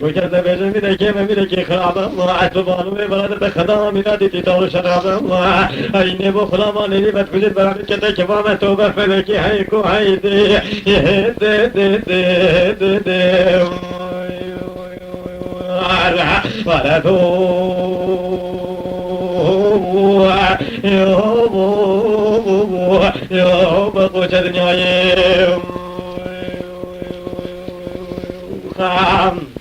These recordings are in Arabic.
وجد بجميل كيف ملك خراب الله عتبان وبلد خدا ميلاد تطور شراب الله أين بخلا ما نريبت كل برامج كتكفى توبة فلك هيكو هيدي ولا يوم قوشد نعيم خام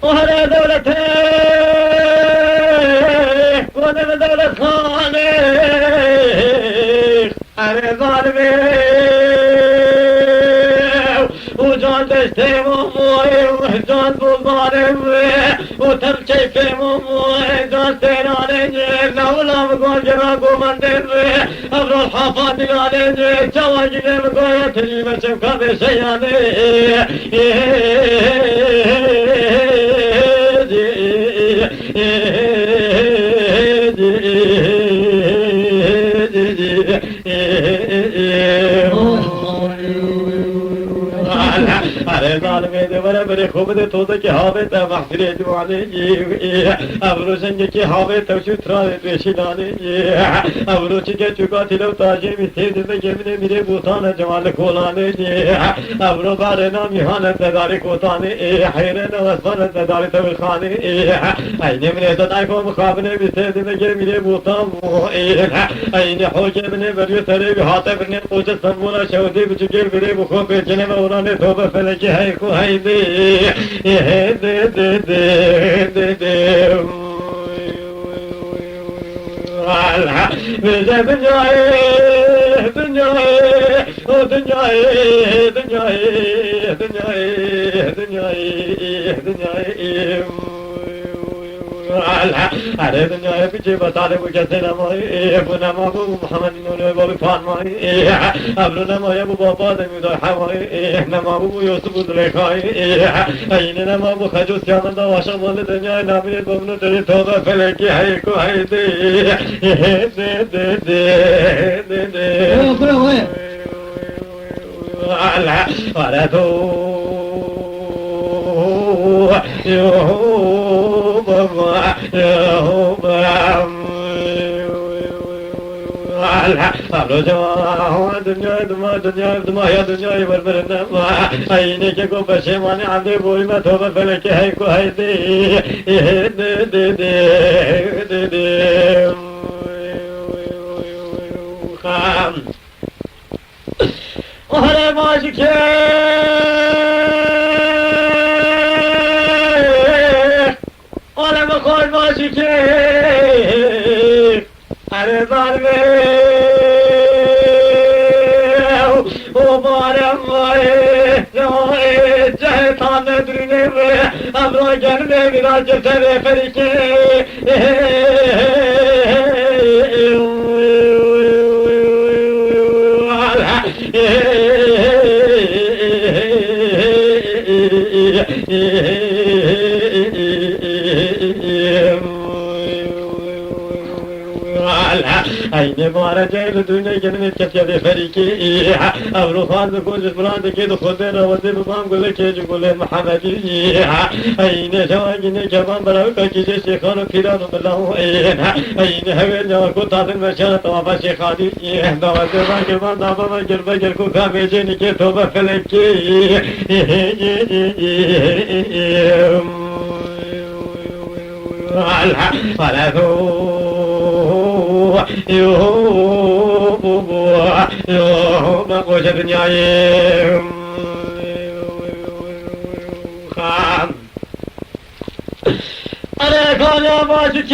وهلا دولته ونم دولة خانه أنا ظالمي وجان دشته مموي وجان بظالم وتركي في مموي جان سيراني لولا مقول جراكو مندر أبرو الحافظ علي جواجي مقول تجيب شبكة بشياني ظالمي دبر بري خوب دي تو دي هاوي تا محفري دواني ابرو سنگ کی هاوي تو شترا دي شيلاني ابرو چي چوكا تلو تاجي ميسي دي جمني ميري بوتان جمال کولاني ابرو بارنا ميهان تداري کوتاني حيرن وسفر تداري تو خاني اين من تداي کو مخابني ميسي دي ميري بوتان اين حوج ابن بريو تري هات ابن قوج سمورا شودي بچگير ميري بخو بيچنه ورانه توبه فلك هيكو هيدي أنا دنيا بيجي بطالب وجسنا ماي أبونا ما أبو محمد نور بابي فان ماي أبونا ما أبو بابا دميدو حماي نما أبو يوسف دلخاي أيننا ما أبو خجوس كمان دا واشم ولا دنيا نامي بمنو تري توبة فلكي هيكو هيدي ولا تو أبلو جوا دنيا دما يا دنيا بربرنا أيني كيكو بشيماني عندي بوي ما توبة فلك هيكو هيدي خام وهلا ماجيك ولا بقول ماجيك أنا ظالمي ومارم جهتان درني أبرو جنبي بلا جبتة فريكي أين مارا جايل الدنيا جنمت كتير فريقي أبرو خان بكون جسمران كيد خدنا وزي بمام قول كيج قول محمدي أين جواجين جبان براو كيج شيخان كيران الله أين هوي جوا كتاتن مشان توابا شيخاني دوازي ما جبان دابا ما جربا جركو كاميجين كي توبا فلكي ولا يوم قوش دنياي خام أنا كان يا ماجيك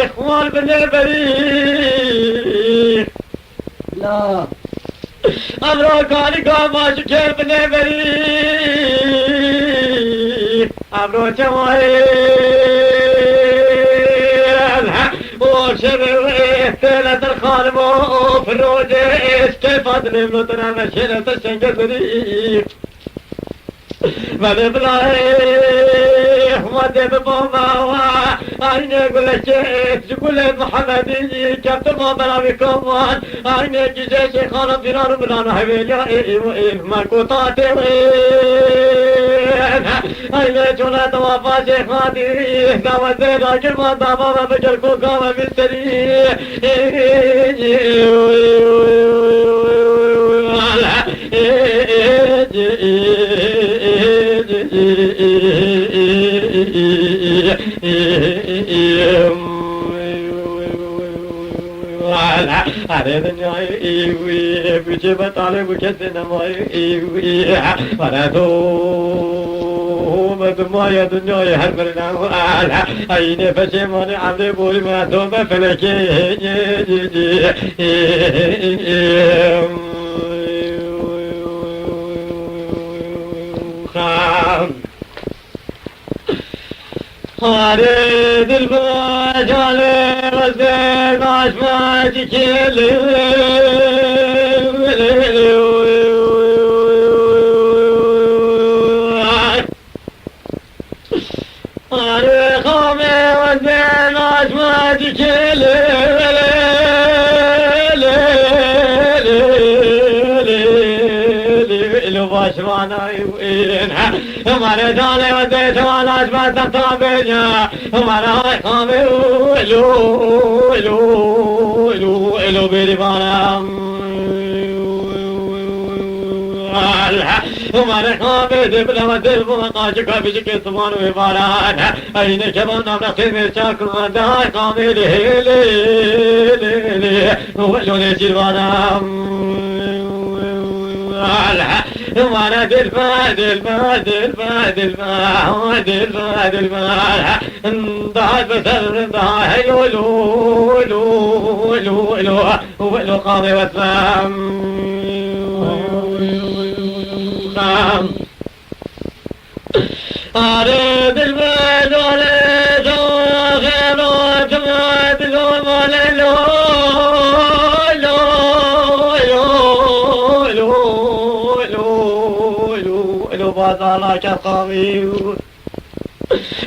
إخوان بني بريء لا أمرو كان ماجيك بني بريء عبرو جماهير وشر ثلاث الخالب وفروج كيف أدري بلوتنا مشينا الشنقذري ماذا بلايه ماذا بابا أنا أقول لك تقول محمد كابتن بابا بكم أنا جيش خالد بلال بلال حبيبي ما كنت أنا جونا توافى شيخاتي دعوة راجل ما دعوة بجر کو قام بستري أنا دنيا بجيب طالب كسنا ما أنا تو ما يا دنيا هربنا وعلى أين فشمون عبد بول ما توم فلكي خام هارد الفجال غزل عشماج كل خامي غزل عشماج كل باشوانا يوينها हमारे जाने वदे जवाना बात ताबेया हमारा खामे लो लो लो लो मेरी बाराम हमारे खामे दिबला दिल मकाज का बिज के समान में बारान आईने जवान रखे में चाकू दाई खामे ले ले ले लो ने जीवानाम हमारा दिल दिल दिल दिल दिल दिल दाद बसर दाह लो लो लो लो लो लो قاضي وسلام أريد البلد ولا غير جماد لو ولا لو بازالا كقوي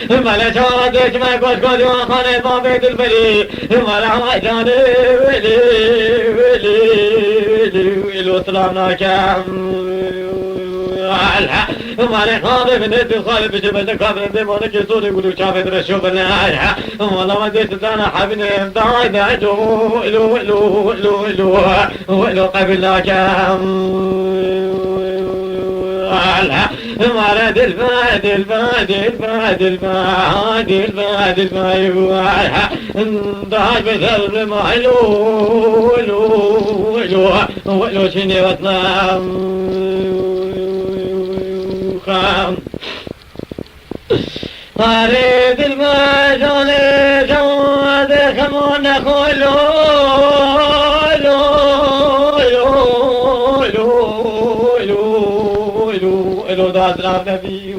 ملا شارك ما قد قد وخانه بابيت البلي ملا عجاني ولي ولي ولي وسلامنا كام مالي خالف نت خالف جبل كابر دمونك يسوري ولو شافت رشوف النايا والله ما ديت انا حبني داي داي لو لو لو لو لو لو قبل كام مارا دل ما دل ما دل ما دل ما دل ما دل ما يوعى ضاع بثر ما لو لو لو لو شني وطنام خام أريد المجال جواد خمون خلو لو لو لو لو داد نبي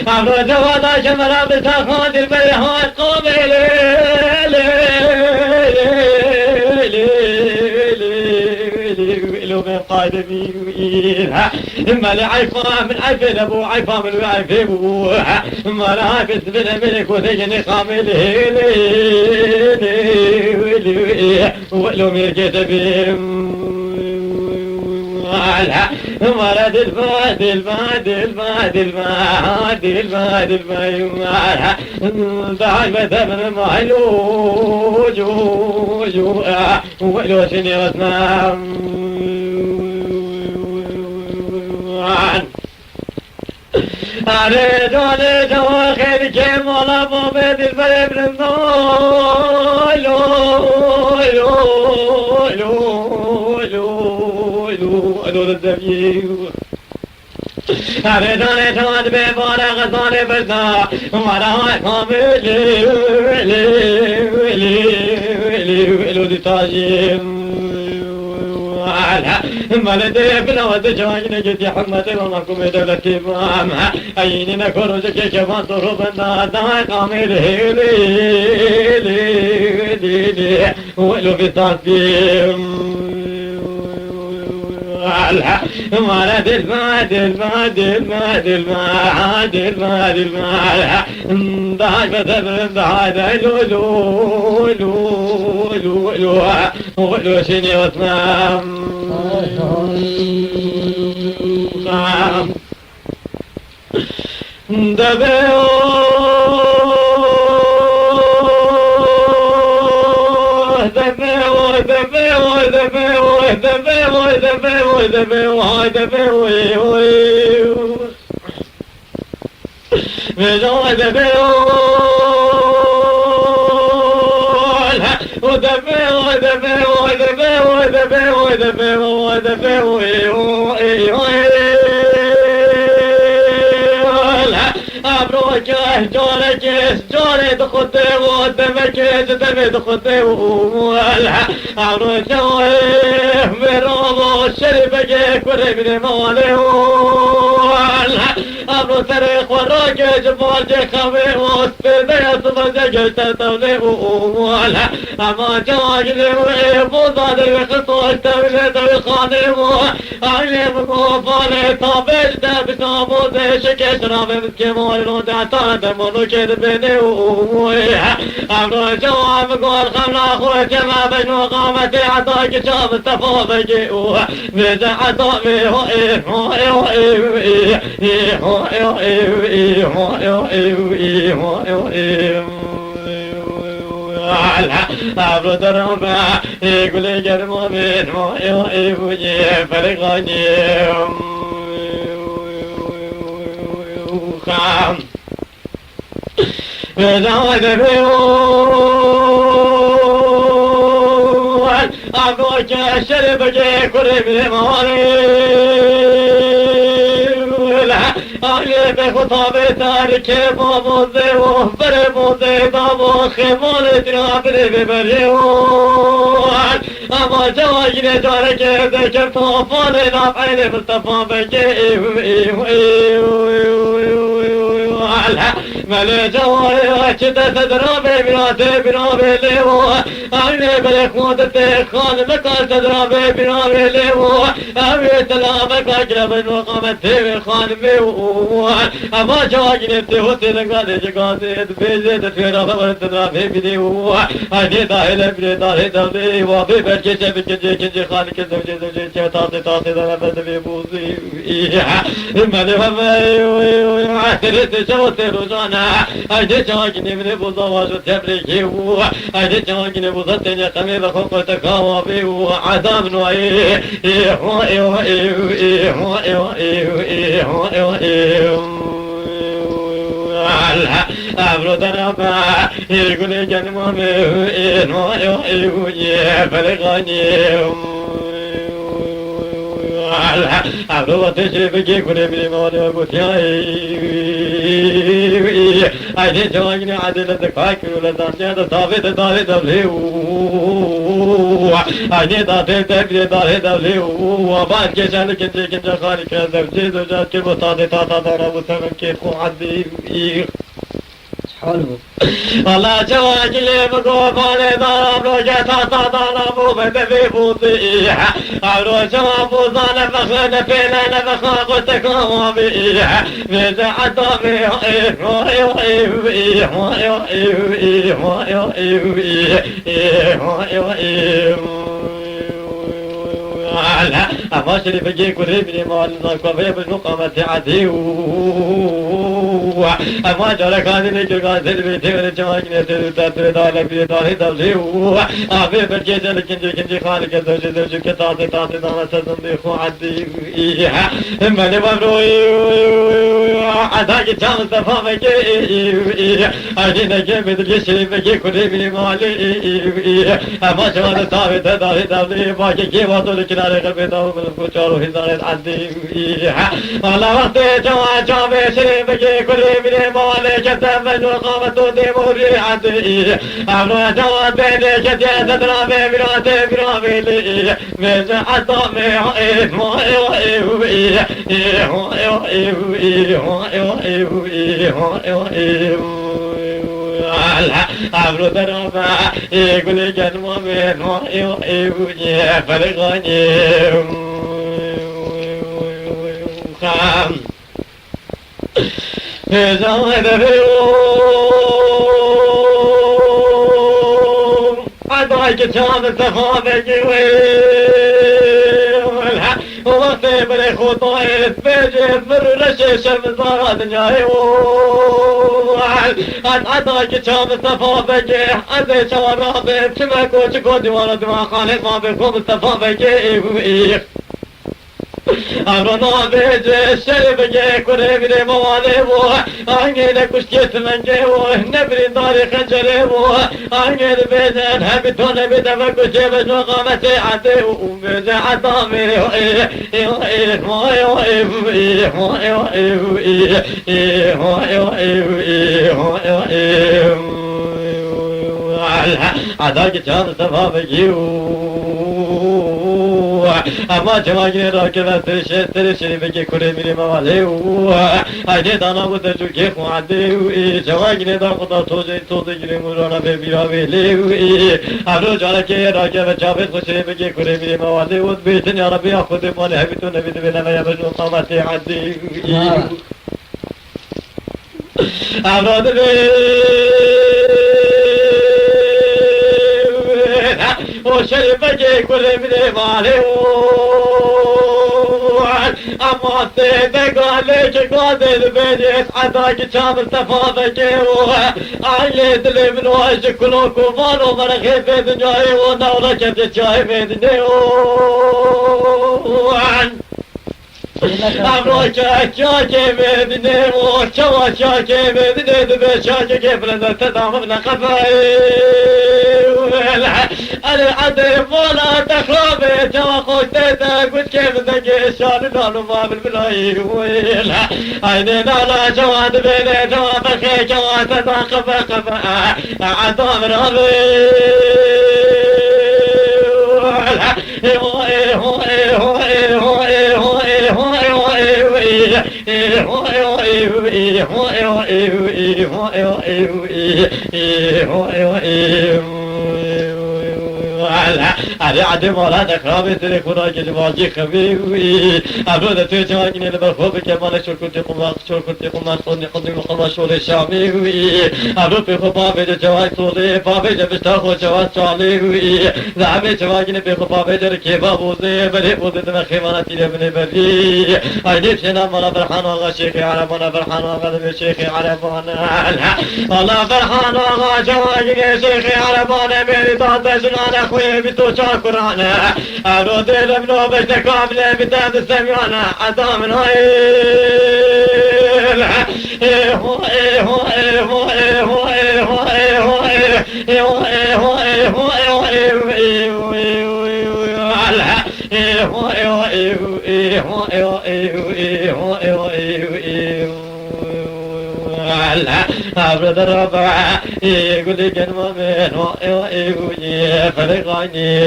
عبر جواد شمرا بسخان البيهات قابل لو من قادمي وإيرها إما لعيفا من عيفين أبو عيفا من وعيفين أبوها إما لعيفس من أملك وثجني خامل ولو ميرجت بهم مرا دل ما دل ما دل ما دل ما دل ما دل ما يمارها ضاع مثمن ما لو جو جو ولو سني وسنام أريد أريد وخير كم ولا مبيد البلد النور لو لو لو لو الدبيو أريد أريد أريد ببارة غزالة بزا وراء خامل لو دي تاجيم ملده بنواد جاین جدی حکمت و محکوم دولتی بام این نکروز که جوان تو رو بنداد کامل هیلی ولو في تصديم مالد الماد الماد الماد الماد الماد الماد داج بدر داج لو لو لو لو لو لو شني وطنام دبيو جاري دخلتي ودمكيز دمي دخلتي عروسي مرابو الشريفة كوري من مالي عبرو تاريخ وراكي جبال جي خمي وسبيدي يصبر جي تتولي اما جاجلي بوضادي بخصوش تولي دوي خاني عيني مقوفاني طابش دابي صابوزي شكي شرابي مسكي مالي دعتان دمونو كده بيني عبرو جواب قول خمنا خوتي ما بينو قامتي عطاك شاب استفاضي بيجي عطامي عبرو درما يقول يجرم من فرقاني خام بزود بيوان عبروك الشرب جي كريم المالي آلی به خطابه تاریکه بابوزه و برموزه بابو خیمال درابره ببریون اما جواگیر جاره که ذکر طوفان نافعین مصطفى بگه ملي جواي كده تدرابي برابي ليو عيني بالإخوات خان مكان تدرابي برابي ليو أبي تلابك أقرب الوقامة تيوي خان ميو أما جواي نبتي وسي لقادي جقادي بيزي تفيرا فمن تدرابي بديو عيني داهل بني داهل دولي وابي بركي شبي كنجي خان كزوجي زوجي تاسي دانا بدبي بوزي ملي فمي عسرت شوتي روزانا اجي جاگني من بوزا تبريكي اجي جاگني بوزا تنيا خمي بخوق تكاوا بيو عذاب نوعي أبرو درابا يقول جنمو فرقاني أبرو تشرب كي كل من مالي وقتياي أجي جواجني عدل دقاك ولدان جاد صافت داري دبليو أجي داتي تبري داري دبليو وبعد كشان كنجي خالي كذب جيد وجاد كي بطاطي تاتا دارا وسمن كي خو عدي والله جواج اللي بقوفاني ضرب رجعت صدانا مو بدبي بوضيح عبرو جواب وصانا فخنا فينا نفخنا قلتك ومبيح بيزا عطامي أما شريف جي كريبني مالنا كوفي بالمقامة عديو أما جارك هذه لجرقا سلبي تغير جواجني سلطة تردالة في داري دوليو أبي برجي جل كنجي خالك زوجي كتاسي دانا سزن ديخو عديو مني مبروي عداك جام صفا مكي أجينا جيبت جي جي كريبني مالي أما شوان ثابت داري دولي باكي كي وطول كناري قلبي داو من الكوچارو هزارت عديو والله وقت جوا جامي شريف جي كريبني من مالك تفل وقامت دموري عدي أمر جواد بينك تدرى بمرات برامي من عطامي عبر درابا يقول جنم من فرغاني خام زود اليوم عضاك كان التفاضل وطيب لي خطايف بيجي مرش شمس ضراد جايوان عضاك كان التفاضل عضي شوارابي كما كوش كودي ورد ما خالد ما بيكون التفاضل أمرنا بيجي الشرب جي كوري بني مواليبو أنجيل كشكيت من جيبو نبري داري خنجريبو أنجيل بيجي نهبتون بدفع كشي بجو قامتي عديو وبيجي عطامي عداك كان سباب أما جواجي راكبة ترشي بكي كوري ميري مواليو هايدي دانا بودا جوكي خواديو جواجي دا خدا توجي جري مورانا ببيراوي ليو أبرو جاركي راكبة جابت خوشي بكي كوري ميري مواليو بيتن يا ربي أخذ مالي هبتو نبيد بنا يبجو قامتي عديو أبرو دبي وشربك كل من ماليوان أما سيدك عليك قادر بيجيس عداك شامل تفاضك عيد لي من وجه كلكم مالو مرخي في دنياي ونورك بجاي في دنياي أبروك شاكي بدني وشوا شاكي بدني دبي شاكي كيف لنا تدام من قفاي أنا عدي فولا تخربي جوا خوشتيتا قد كيف ذكي شان نالو ما بالبلاي ويلا عيني نالا جوا دبيني جوا بخي جوا تدا قفا قفا عدام رابي أنا عدم ولا تخربي تريك وراجي جواجي خبيوي أبدا تجاكني لبخوب كمان شركتي قمار صوني قدي وقما شوري شاميوي أبدا بخوبابي جواج صوري بابي جبشتاخو جواج شاليوي ذهبي جواجني بخوبابي جركي بابوزي بري بوزي دمخي مانا تيري بني بري أيدي شنا مانا فرحان وغا شيخي عربانا فرحان وغا دمي شيخي عربانا الله فرحان وغا جواجني شيخي عربانا ميري تاتا جنانا خوي بتو شاكرانا أبرو ديل منو بشتكاملة بدام السميانا عدام نايل أبرد الربع يقول لي جنب منه فرقاني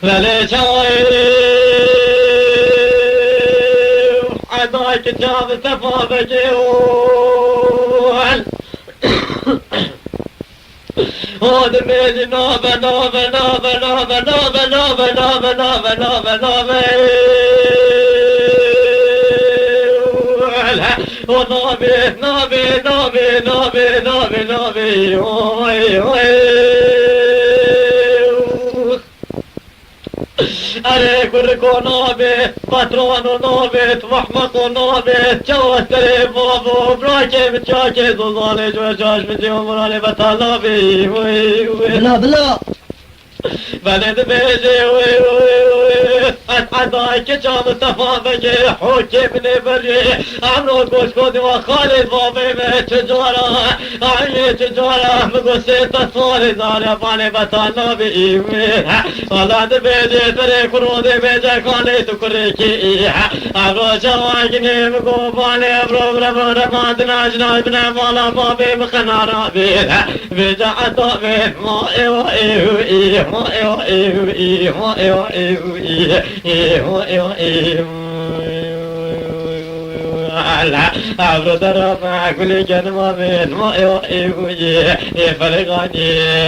لليش عضاك جاب سفا بجيوان هذا ميجي نوبة نوبة نوبة نوبة نوبة نوبة نوبة نوبة نوبة نوبة ونوبة نوبة نوبة نوبة نوبة نوبة أري كركو نوبة بطرون نوبة محمق نوبة جوستري بابو براكي بتشاكي زوزالي جوشاش بجيو مراني بطالابي بلا بلا بلد بيجي عداك جام التفاوجي حوكي من بري عمرو قوش كودي وخالد بابي تجارة عيني تجارة مقصيت الصوري زاري فاني بطانا بإيمي ولد بيجي تري كرودي بيجي خالي تكريكي عمرو جواجني مقوباني برو برو رمادنا جنايبنا مالا بابي مخنا رابي بيجي عطابي ما إيو إيو إيو عبر درب مع كل جنم من ما فرغاني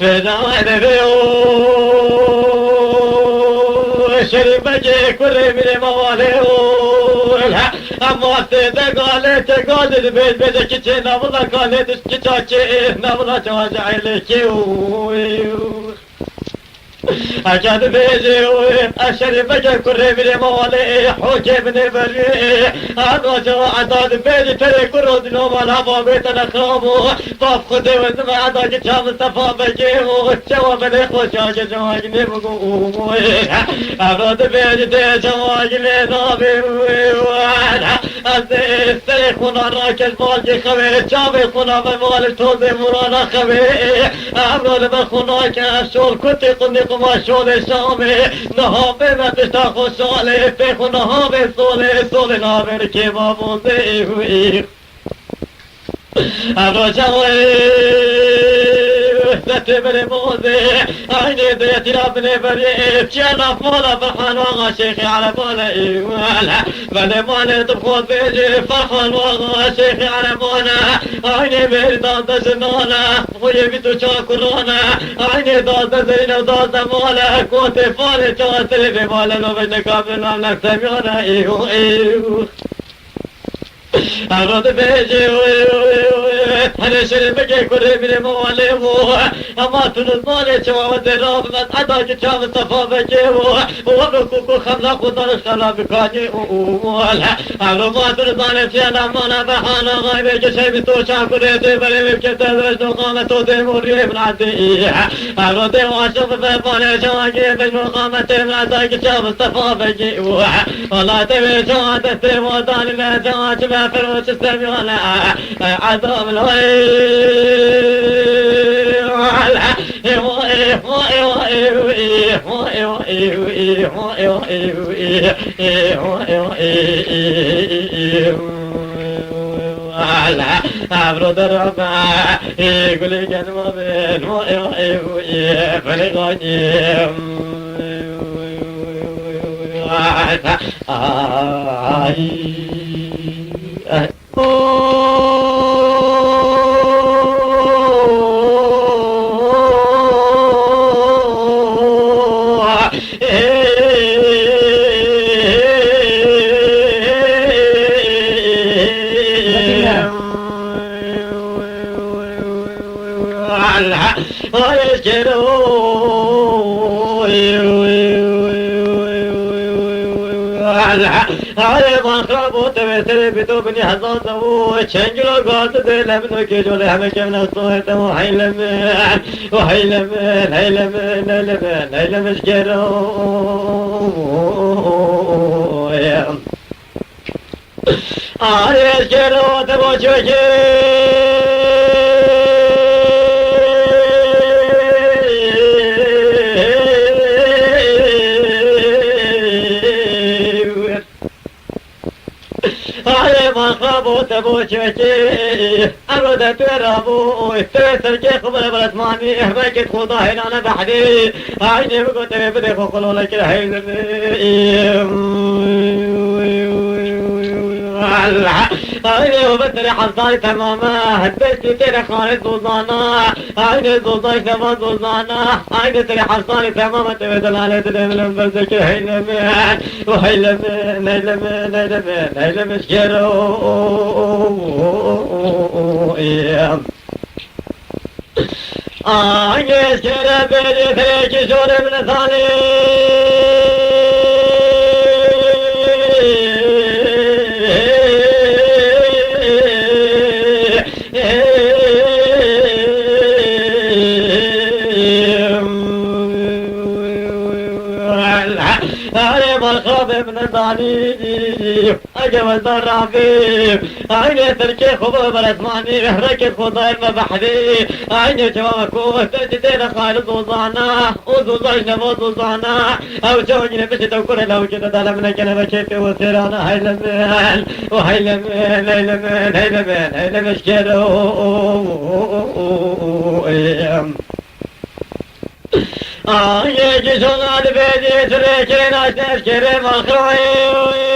بدأنا شربجي كل من مواليه أما تدقالي تقالي البيت بدك تشينا والله قالي تشكي نبلا تواجع لك أجاد بيجي أشرب بجي كري بني موالي حوكي بني بري أنا جوا عداد بيجي تري كرود نوم الهبا بيتنا خرابو طاف خدي وزما عداد جام الصفا بجي جوا بني خوشاج جوا جني بقو أراد بيجي تي جوا جني نابي وانا أزي سيخونا راكز بالجي خوي جابي خونا بموالي توزي مورانا خوي أراد بخونا كاشول كنتي قني ما شغل شامي نهابي ما تشتاخو شالي فيخو نهابي صولي نهابي كيما بوزي أرجعوي تتبري موزي عيني ديتي ربني بريء جانا فولا فرحان واغا شيخي على فولا إيوالا بني مالي تبخوض بيجي فرحان واغا شيخي على فولا عيني بيري دادا جنانا خويا بيتو شاكرونا عيني دادا زينة ودادا مولا كوتي فالي شاتري بمالا لو بيجي قابل عملك سميونا إيو إيو أراد بيجي أنا شربك كل من موالي أما تنزمالي شوا ودراب ما عداك شام الصفا بجي وابركوكو خملا خطر خلا بكاني أنا ما تنزمالي شانا مانا بحانا غايبك شي بتوشا كريتي بريم كتاب قامة تودي مريم من عدي أراد واشوف بفاني شواكي بالمقامة من عداك شام الصفا بجي والله تبي شوا تستي وداني لا شوا فروش السمي ولا عذاب عبر دربا يقول لي جنب بين هاي ما خربوت بيتري بتو بني حزان دو چنجلو گات دے لمنو کے جو لے ہمیں کم نہ سوت وحيلم اشجرو اشجرو تبو چوچي تبو چوچي أرد ترابو تسر كي خبر برسماني بكت خدا هنا بحدي عيني بقوت بدي خلو لك الحين عيني وبدري حصاري تماما هديت تري خالد زوزانا عيني زوزاي تمام زوزانا عيني تري حصاري تماما تبدل على دلم بزك الحين وهيلم اشجرو عيني اشجر بيدي فيك شور من ثاني علي بالخوف من الضعيف أجوز الرعبي عيني تركي خبو برسماني بحرك خضير مبحدي عيني جواكو تجدين خالد وضعنا وضوضينا وضوضعنا أو جوني بس توكل لو كده دلمنا كنا بكيفي وسيرانا هيلمين وهيلمين هيلمين هيلمين هيلمين شكرو يجي شغال بيدي تريكين عشان كريم الخوي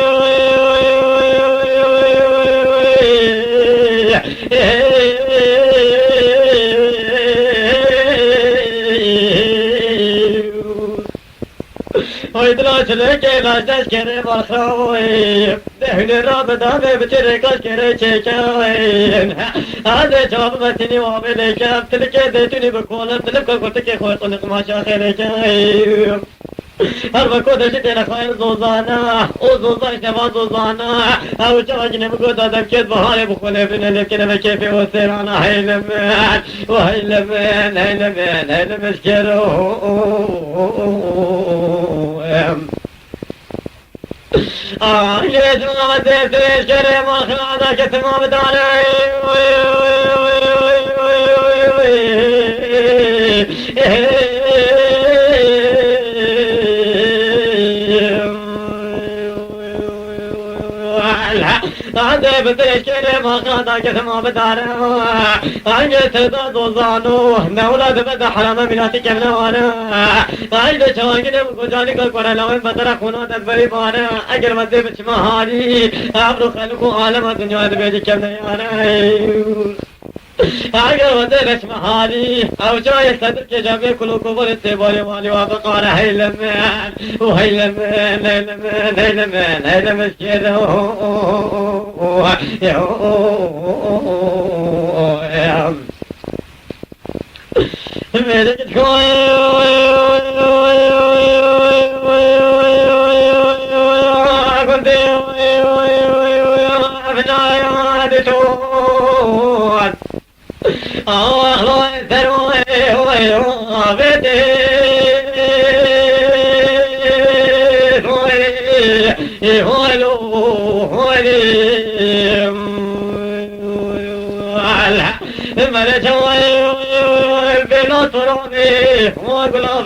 ويدراش لكي غاشتاش كريم الخوي دهني رابطة ببتري كاش كري شيكاوين هذا شوف بسيني وابلي كاف تلكي ديتوني بكولا تلقى قلتكي خوي طنق ما شاخيري كايف هربا كودا شتينا خاير زوزانا وزوزاش نبا زوزانا او شواجنا بكودا دبكيت بهاري بخولي بنا لكينا بكيفي وسيرانا هيلمان وهيلمان هيلمان هيلمان شكرو يجب ما تسير كريم الخلانا كتما بداني عندي بتريش كريم الخلانا كتما بداني عندي ترداد وزانو نولاد بدا حرام مناتي كمنوانا عندي شواقنا بكجاني كالقرى لوين بطرح خونا تدبري بانا اگر مزي بچمهاري عبرو خلقو عالم الدنيا دبيجي كمنوانا اگر مزي بچمهاري او جاي صدر کے جامع کلو کو بولتے بولے والی وافقار هيلمان وهيلمان هيلمان هيلمان هيلمان كده ميدك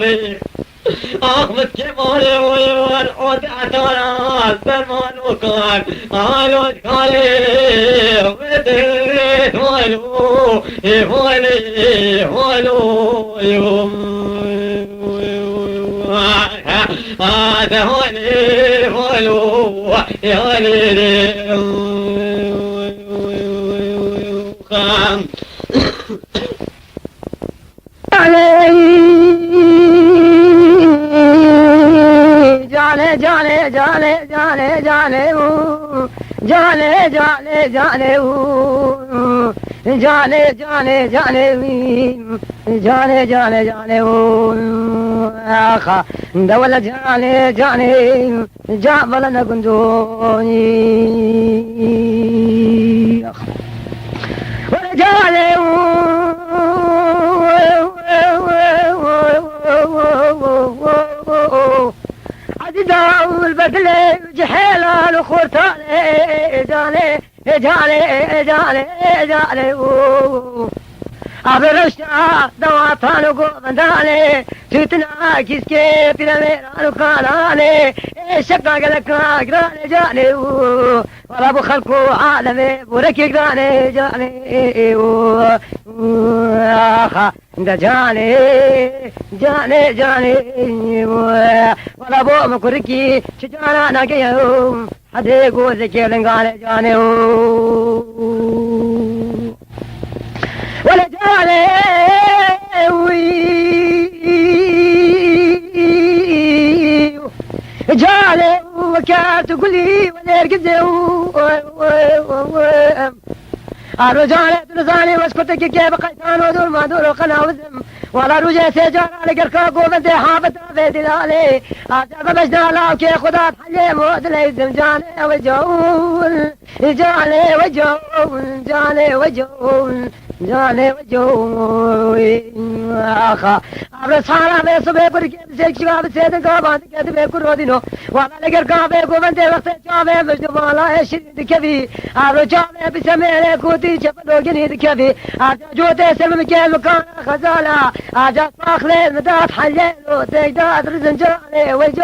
وقلبي أخمد كمالي ويوان أتعتنا زمان وكان عالوان كالي وديت والو والي والو يوم هذا هوني والو يالي خام जाने जाने जाने जाने जाने वो जाने जाने जाने वो जाने जाने जाने जाने जाने जाने वो आखा दवला जाने जाने जावला नगुंजोनी वला जाने داول بدلي جحيلة الخرطاني جاني جاني جاني جاني أبرشتا دواتان وقومداني تتنا كيس كيف لميران وكاناني شكا قلقا قراني جاني ولا ابو خلقو عالمي بوركي قراني جاني آخا دا جاني جاني جاني ولا ابو مكركي شجانا ناقيهم حد يقول ذكي لنقاني جاني ولا جاني جاني وكانت تقولي ولا يرقدي الرجال تلزاني واسكتك كيف قيتان ودور ما دور وقنا وزم ولا رجع سيجار على قرقاق وبنتي حافظ في دلالي عجب بجدالا وكي خدات حلي موت ليزم جاني وجول جاني وجول جاني وجول جاني وجول آخا رسالة في صبح بركي بسيك شغاب سيدن قابان تكتب يكون ودينو وانا لقر قابي قوبن دي وقت جابي مجدوب على يشريد كبي عبر جابي بسميني كوتي شفدو جنيد كبي عجا جوتي سلم مكين مكان خزالة عجا صاخلين مدات حليلو تقدر رزن جالي وجو